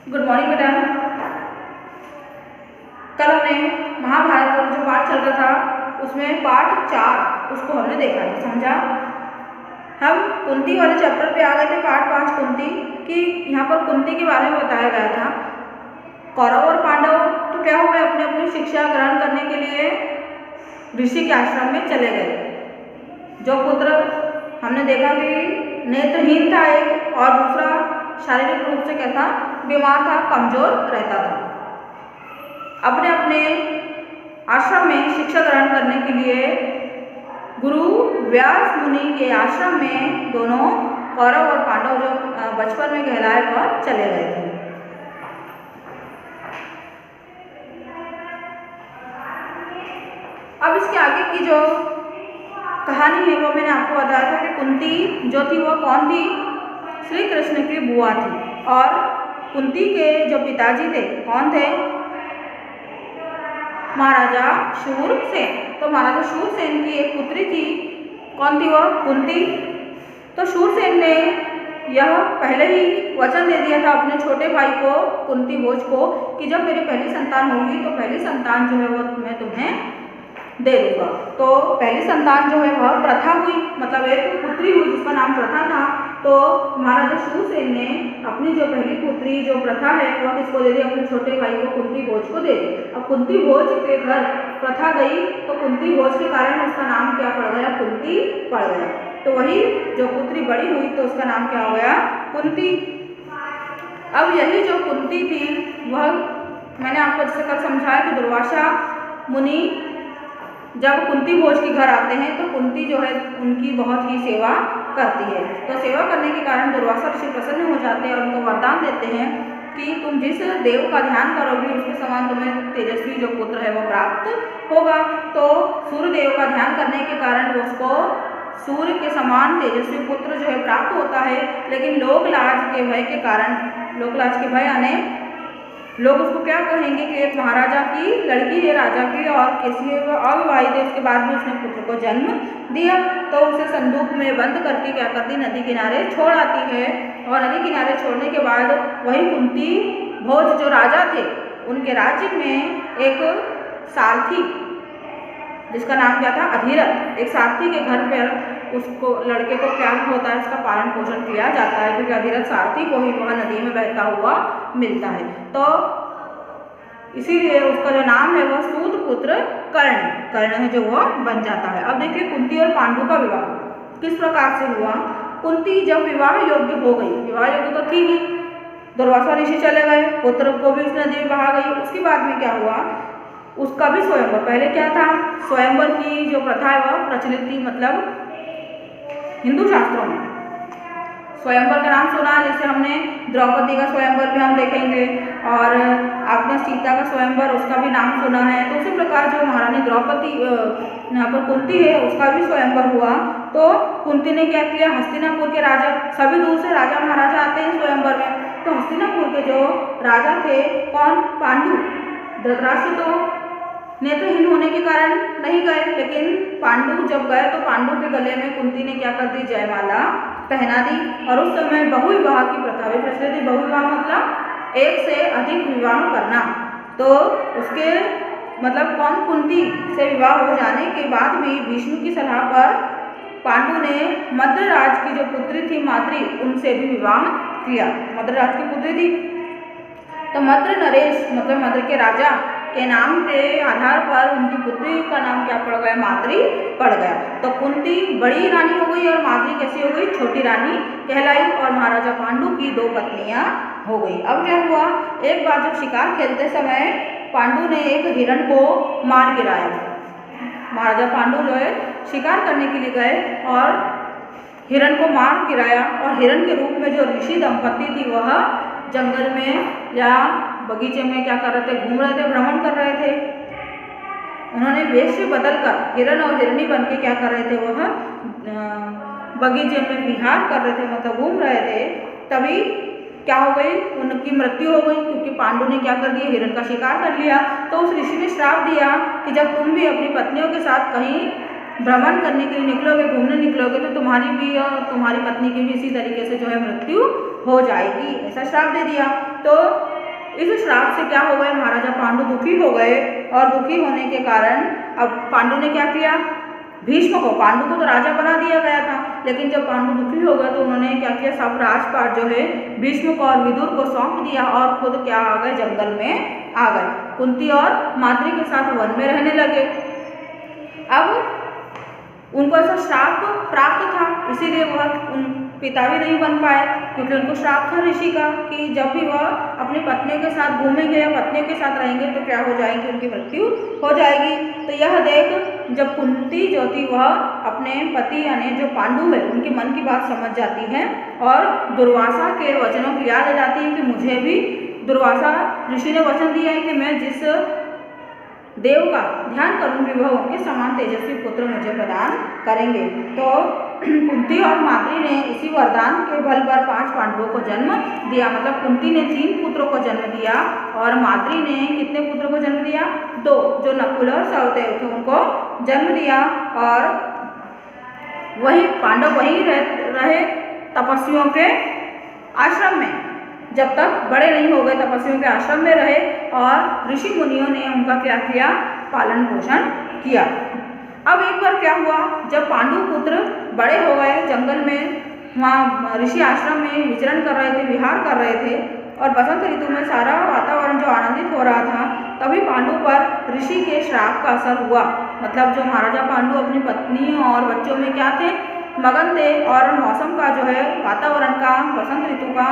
Good morning बेटा। कल हमने महाभारत का जो पाठ चल रहा था उसमें पाठ 4 उसको हमने देखा था, समझा। हम कुंती वाले चैप्टर पे आ गए थे, पाठ 5 कुंती कि यहाँ पर कुंती के बारे में बताया गया था। कौरव और पांडव तो क्या हुए, अपनी अपनी शिक्षा ग्रहण करने के लिए ऋषि के आश्रम में चले गए। जो पुत्र हमने देखा कि नेत्रहीन था एक, और दूसरा शारीरिक रूप से कैसा बीमार था, कमजोर रहता था। अपने अपने आश्रम में शिक्षा ग्रहण करने के लिए गुरु व्यास मुनि के आश्रम में दोनों कौरव और पांडव जो बचपन में कहलाए वह चले गए थे। अब इसके आगे की जो कहानी है वो मैंने आपको बताया था कि कुंती जो थी वह कौन थी, श्री कृष्ण की बुआ थी। और कुंती के जो पिताजी थे कौन थे, महाराजा शूरसेन। तो महाराजा शूरसेन की एक पुत्री थी, कौन थी वह, कुंती। तो शूरसेन ने यह पहले ही वचन दे दिया था अपने छोटे भाई को, कुंती भोज को, कि जब मेरी पहली संतान होगी तो पहली संतान जो है वो मैं तुम्हें दे दूंगा। तो पहली संतान जो है वह प्रथा हुई, मतलब एक पुत्री हुई जिसका नाम प्रथा था। तो महाराजा शूरसेन ने अपनी जो पहली पुत्री जो प्रथा है वह किसको दे दी, अपने छोटे भाई को कुंती भोज को दे दी। अब कुंती भोज के घर प्रथा गई तो कुंती भोज के कारण उसका नाम क्या पड़ गया, कुंती पड़ गया। तो वही जो पुत्री बड़ी हुई तो उसका नाम क्या हो गया, कुंती। अब यही जो कुंती थी वह मैंने आपको जैसे कल समझाया कि दुर्वासा मुनि जब कुंती भोज के घर आते हैं तो कुंती जो है उनकी बहुत ही सेवा करती है। तो सेवा करने के कारण दुर्वासा ऋषि प्रसन्न हो जाते हैं और उनको वरदान देते हैं कि तुम जिस देव का ध्यान करोगी उसके समान तुम्हें तेजस्वी जो पुत्र है वो प्राप्त होगा। तो सूर्य देव का ध्यान करने के कारण उसको सूर्य के समान तेजस्वी पुत्र जो है प्राप्त होता है। लेकिन लोकलाज के भय के कारण, लोकलाज के भय आने लोग उसको क्या कहेंगे कि एक महाराजा की लड़की है राजा की और किसी अविवाहित है, उसके बाद भी उसने पुत्र को जन्म दिया। तो उसे संदूक में बंद करके क्या करती, नदी किनारे छोड़ आती है। और नदी किनारे छोड़ने के बाद वही कुंती भोज जो राजा थे उनके राज्य में एक सारथी जिसका नाम क्या था, अधीरथ, एक सारथी के घर पर उसको लड़के को क्या होता है, उसका पालन पोषण किया जाता है, क्योंकि अधीरथ सारथी को ही वह नदी में बहता हुआ मिलता है। तो इसीलिए उसका जो नाम है वह सूत पुत्र कर्ण है जो वह बन जाता है। अब देखिए कुंती और पांडु का विवाह किस प्रकार से हुआ। कुंती जब विवाह योग्य हो गई, विवाह योग्य तो थी ही, दुर्वासा ऋषि चले गए, पुत्र को भी उस नदी में बहा गई। उसके बाद में क्या हुआ, उसका भी स्वयंवर, पहले क्या था, स्वयंवर की जो प्रथा है वह प्रचलित थी, मतलब हिंदू शास्त्रों में स्वयंवर का नाम सुना, जैसे हमने द्रौपदी का स्वयंवर भी हम देखेंगे, और आपने सीता का स्वयंवर उसका भी नाम सुना है। तो उसी प्रकार जो महारानी द्रौपदी यहाँ पर कुंती है उसका भी स्वयंवर हुआ। तो कुंती ने क्या किया, हस्तिनापुर के राजा, सभी दूर से राजा महाराजा आते हैं स्वयंवर में, तो हस्तिनापुर के जो राजा थे कौन, पांडु। धृतराष्ट्र तो नेत्रहीन होने के कारण नहीं गए, लेकिन पांडु जब गए तो पांडु के गले में कुंती ने क्या कर दी, जयमाला पहना दी। और उस समय बहुविवाह की प्रथा भी प्रचलित थी। बहुविवाह मतलब एक से अधिक विवाह करना। तो उसके मतलब कौन, कुंती से विवाह हो जाने के बाद भी विष्णु की सलाह पर पांडु ने मद्रराज की जो पुत्री थी माद्री, उनसे भी विवाह किया। मद्रराज की पुत्री थी तो मद्र नरेश मतलब मद्र के राजा के नाम के आधार पर उनकी पुत्री का नाम क्या पड़ गया, माद्री पड़ गया। तो कुंती बड़ी रानी हो गई और माद्री कैसी हो गई, छोटी रानी कहलाई। और महाराजा पांडु की 2 पत्नियां हो गई। अब क्या हुआ, एक बार जब शिकार खेलते समय पांडु ने एक हिरण को मार गिराया। महाराजा पांडु जो है शिकार करने के लिए गए और हिरण को मार गिराया, और हिरण के रूप में जो ऋषि दंपति थी वह जंगल में या बगीचे में क्या कर रहे थे, घूम रहे थे, भ्रमण कर रहे थे। उन्होंने वेश से बदलकर हिरण और हिरणी बन के क्या कर रहे थे, वह बगीचे में विहार कर रहे थे, मतलब घूम रहे थे। तभी क्या हो गई, उनकी मृत्यु हो गई, क्योंकि पांडु ने क्या कर दिया, हिरण का शिकार कर लिया। तो उस ऋषि ने श्राप दिया कि जब तुम भी अपनी पत्नियों के साथ कहीं भ्रमण करने के लिए निकलोगे, घूमने निकलोगे, तो तुम्हारी भी और तुम्हारी पत्नी की भी इसी तरीके से जो है मृत्यु हो जाएगी, ऐसा श्राप दे दिया। तो इस श्राप से क्या हो गए, महाराजा पांडु दुखी हो गए और दुखी होने के कारण अब पांडु ने क्या किया, भीष्म को, पांडु को तो राजा बना दिया गया था, लेकिन जब पांडु दुखी हो गए तो उन्होंने क्या किया, सब राजपाट जो है भीष्म को और विदुर को सौंप दिया और खुद क्या आ गए, जंगल में आ गए। कुंती और माद्री के साथ वन में रहने लगे। अब उनको ऐसा श्राप प्राप्त था, इसीलिए वह उन पिता भी नहीं बन पाए, क्योंकि उनको श्राप था ऋषि का कि जब भी वह अपनी पत्नियों के साथ घूमेंगे या पत्नियों के साथ रहेंगे तो क्या हो जाएगी, उनकी मृत्यु हो जाएगी। तो यह देख जब कुंती जो थी वह अपने पति यानी जो पांडु है उनके मन की बात समझ जाती है और दुर्वासा के वचनों की याद आ जाती है कि मुझे भी दुर्वासा ऋषि ने वचन दिया है कि मैं जिस देव का ध्यान करूंगी वह उनके समान तेजस्वी पुत्र मुझे प्रदान करेंगे। तो कुंती और माद्री ने इसी वरदान के बल पर 5 पांडवों को जन्म दिया। मतलब कुंती ने 3 पुत्रों को जन्म दिया और माद्री ने कितने पुत्रों को जन्म दिया, 2, जो नकुल और सहदेव थे उनको जन्म दिया। और वही पांडव वहीं रहे तपस्वियों के आश्रम में, जब तक बड़े नहीं हो गए तपस्वियों के आश्रम में रहे और ऋषि मुनियों ने उनका क्या किया, पालन पोषण किया। अब एक बार क्या हुआ, जब पांडु पुत्र बड़े हो गए, जंगल में वहाँ ऋषि आश्रम में विचरण कर रहे थे, विहार कर रहे थे और बसंत ऋतु में सारा वातावरण जो आनंदित हो रहा था, तभी पांडु पर ऋषि के श्राप का असर हुआ। मतलब जो महाराजा पांडु अपनी पत्नी और बच्चों में क्या थे, मगन थे और मौसम का जो है वातावरण का, बसंत ऋतु का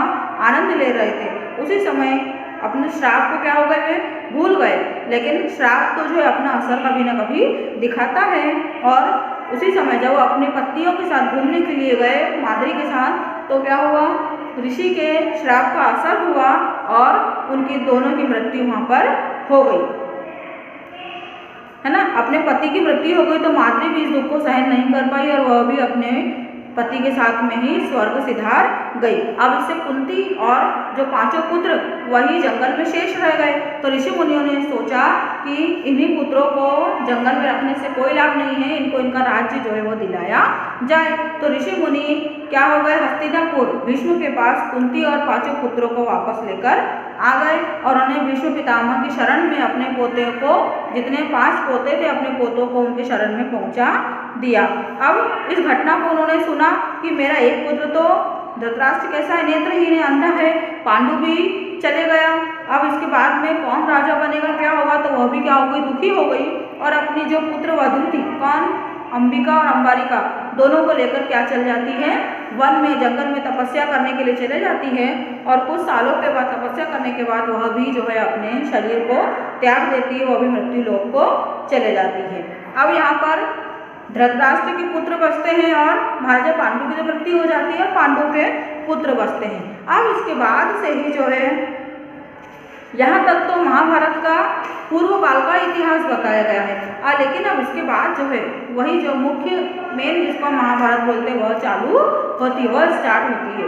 आनंद ले रहे थे। उसी समय अपने श्राप को क्या हो गए, भूल गए। लेकिन श्राप तो जो है अपना असर कभी ना कभी दिखाता है। और उसी समय जब वो अपनी पत्नियों के साथ घूमने के लिए गए माद्री के साथ, तो क्या हुआ, ऋषि के श्राप का असर हुआ और उनकी दोनों की मृत्यु वहाँ पर हो गई, है ना। अपने पति की मृत्यु हो गई तो माद्री भी इस दुख को सहन नहीं कर पाई और वह भी अपने पति के साथ में ही स्वर्ग सिधार गई। अब इससे कुंती और जो 5 पुत्र वही जंगल में शेष रह गए। तो ऋषि मुनियों ने सोचा कि इन्हीं पुत्रों को जंगल में रखने से कोई लाभ नहीं है, इनको इनका राज्य जो है वो दिलाया जाए। तो ऋषि मुनि क्या हो गए, हस्तिनापुर भीष्म के पास कुंती और 5 पुत्रों को वापस लेकर आ गए और उन्हें भीष्म पितामह की शरण में अपने पोते को, जितने 5 पोते थे अपने पोतों को उनके शरण में पहुंचा दिया। अब इस घटना को उन्होंने सुना कि मेरा एक पुत्र तो धृतराष्ट्र कैसा है, नेत्रहीन है, अंधा है, पांडु भी चले गया, अब इसके बाद में कौन राजा बनेगा, क्या होगा। तो वह भी क्या हो गई, दुखी हो गई और अपनी जो पुत्र वधू थी, कौन, अंबिका और अंबारिका, दोनों को लेकर क्या चल जाती है, वन में, जंगल में तपस्या करने के लिए चले जाती है। और कुछ सालों के बाद तपस्या करने के बाद वह भी जो है अपने शरीर को त्याग देती है, वह भी मृत्यु लोक को चले जाती है। अब यहाँ पर धृतराष्ट्र के पुत्र बचते हैं और महाराजा पांडु की जो मृत्यु हो जाती है और पांडु के पुत्र बचते हैं। अब इसके बाद से ही जो है यहाँ तक तो महाभारत का पूर्व काल का इतिहास बताया गया है। लेकिन अब इसके बाद जो है वही जो मुख्य मेन जिसको महाभारत बोलते हैं वह चालू होती है, वह स्टार्ट होती है।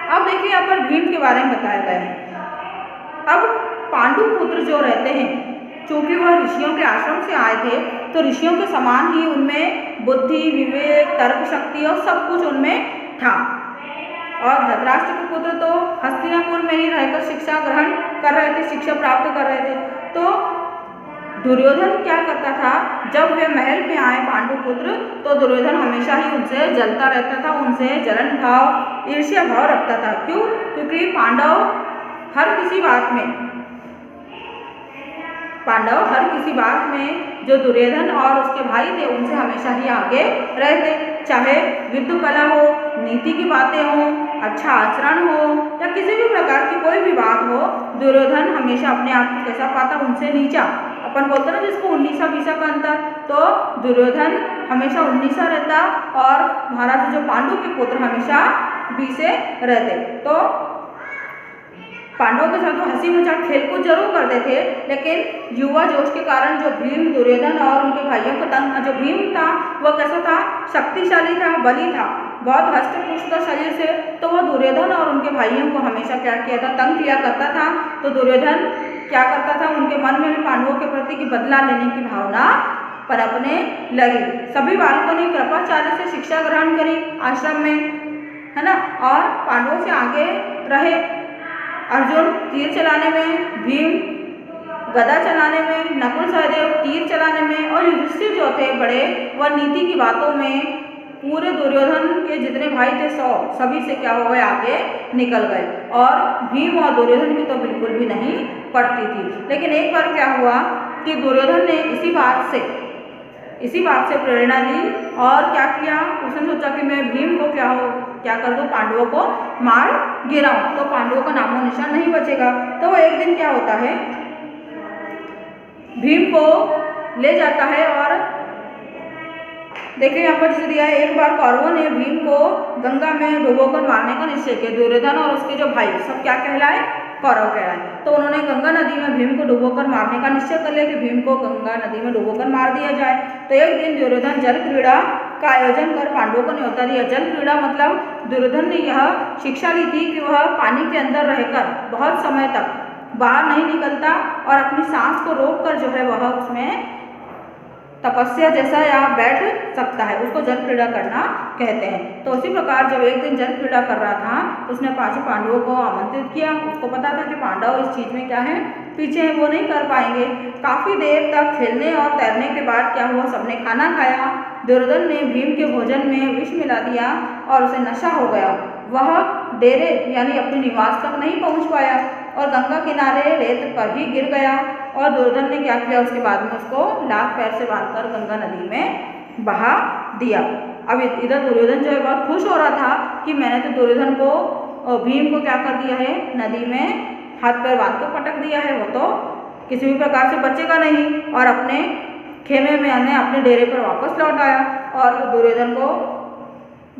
अब देखिए यहाँ पर भीम के बारे में बताया गया है। अब पांडु पुत्र जो रहते हैं, चूंकि वह ऋषियों के आश्रम से आए थे तो ऋषियों के समान ही उनमें बुद्धि, विवेक, तर्क शक्ति और सब कुछ उनमें था। और धृतराष्ट्र के पुत्र तो हस्तिनापुर में ही रहकर शिक्षा ग्रहण कर रहे थे, शिक्षा प्राप्त कर रहे थे। तो दुर्योधन क्या करता था, जब वे महल में आए पांडु पुत्र, तो दुर्योधन हमेशा ही उनसे जलता रहता था, उनसे जलन भाव, ईर्ष्या भाव रखता था। क्यों? क्योंकि पांडव हर किसी बात में जो दुर्योधन और उसके भाई थे उनसे हमेशा ही आगे रहते, चाहे युद्ध कला हो, नीति की बातें हो, अच्छा आचरण हो या किसी भी प्रकार की कोई भी बात हो, दुर्योधन हमेशा अपने आप को कैसा पाता, उनसे नीचा। अपन बोलते ना जिसको 19-20 का अंतर, तो दुर्योधन हमेशा 19 रहता और महाराज जो पांडु के पुत्र हमेशा 20 रहते। तो पांडवों के साथ वो हंसी मजाक खेलकूद जरूर करते थे, लेकिन युवा जोश के कारण जो भीम, दुर्योधन और उनके भाइयों को तंग, जो भीम था वह कैसा था, शक्तिशाली था, बली था, बहुत हष्ट-पुष्ट था शरीर से, तो वह दुर्योधन और उनके भाइयों को हमेशा क्या किया था, तंग किया करता था। तो दुर्योधन क्या करता था, उनके मन में भी पांडवों के प्रति की बदला लेने की भावना पनपने लगी। सभी बालकों ने कृपाचार्य से शिक्षा ग्रहण करी आश्रम में, है ना, और पांडवों से आगे रहे। अर्जुन तीर चलाने में, भीम गदा चलाने में, नकुल सहदेव तीर चलाने में और युधिष्ठिर जो थे बड़े वह नीति की बातों में पूरे दुर्योधन के जितने भाई थे 100 सभी से क्या हो गए, आगे निकल गए। और भीम और दुर्योधन की तो बिल्कुल भी नहीं पड़ती थी। लेकिन एक बार क्या हुआ कि दुर्योधन ने इसी बात से प्रेरणा ली और क्या किया, उसने सोचा कि मैं भीम को क्या कर दूं, पांडवों को मार गिराऊं तो पांडवों का नामो निशान नहीं बचेगा। तो वो एक दिन क्या होता है, भीम को ले जाता है और देखिए यहाँ पर जैसे दिया है, एक बार कौरवों ने भीम को गंगा में डुबोकर मारने का निश्चय किया। दुर्योधन और उसके जो भाई सब क्या कहलाए, कौरव कहलाए। तो उन्होंने गंगा नदी में भीम को डुबोकर मारने का निश्चय कर लिया कि भीम को गंगा नदी में डुबोकर मार दिया जाए। तो एक दिन दुर्योधन जल क्रीड़ा का आयोजन कर पांडवों को न्योता दिया। जल क्रीड़ा मतलब दुर्योधन ने यह शिक्षा ली थी कि वह पानी के अंदर रहकर बहुत समय तक बाहर नहीं निकलता और अपनी सांस को रोककर जो है वह उसमें तपस्या जैसा या बैठ सकता है, उसको जल क्रीड़ा करना कहते हैं। तो उसी प्रकार जब एक दिन जल क्रीड़ा कर रहा था तो उसने 5 पांडवों को आमंत्रित किया। उसको पता था कि पांडव इस चीज़ में क्या है, पीछे हैं, वो नहीं कर पाएंगे। काफ़ी देर तक खेलने और तैरने के बाद क्या हुआ, सबने खाना खाया। दुर्योधन ने भीम के भोजन में विष मिला दिया और उसे नशा हो गया। वह डेरे यानी अपने निवास तक नहीं पहुँच पाया और गंगा किनारे रेत पर ही गिर गया। और दुर्योधन ने क्या किया, उसके बाद में उसको लाख पैर से बांधकर गंगा नदी में बहा दिया। अब इधर दुर्योधन जो है बहुत खुश हो रहा था कि मैंने तो दुर्योधन को और भीम को क्या कर दिया है, नदी में हाथ पैर बांध कर पटक दिया है, वो तो किसी भी प्रकार से बचेगा नहीं। और अपने खेमे में अपने डेरे पर वापस लौट आया। और दुर्योधन को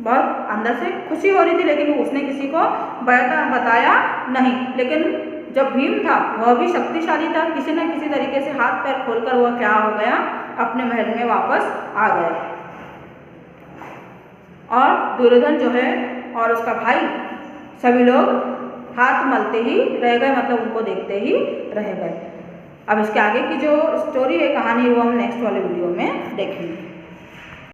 बहुत अंदर से खुशी हो रही थी, लेकिन उसने किसी को बताया नहीं। लेकिन जब भीम था वह भी शक्तिशाली था, किसी न किसी तरीके से हाथ पैर खोलकर वह क्या हो गया, अपने महल में वापस आ गया। और दुर्योधन जो है और उसका भाई सभी लोग हाथ मलते ही रह गए, मतलब उनको देखते ही रह गए। अब इसके आगे की जो स्टोरी है, कहानी, वो हम नेक्स्ट वाले वीडियो में देखेंगे।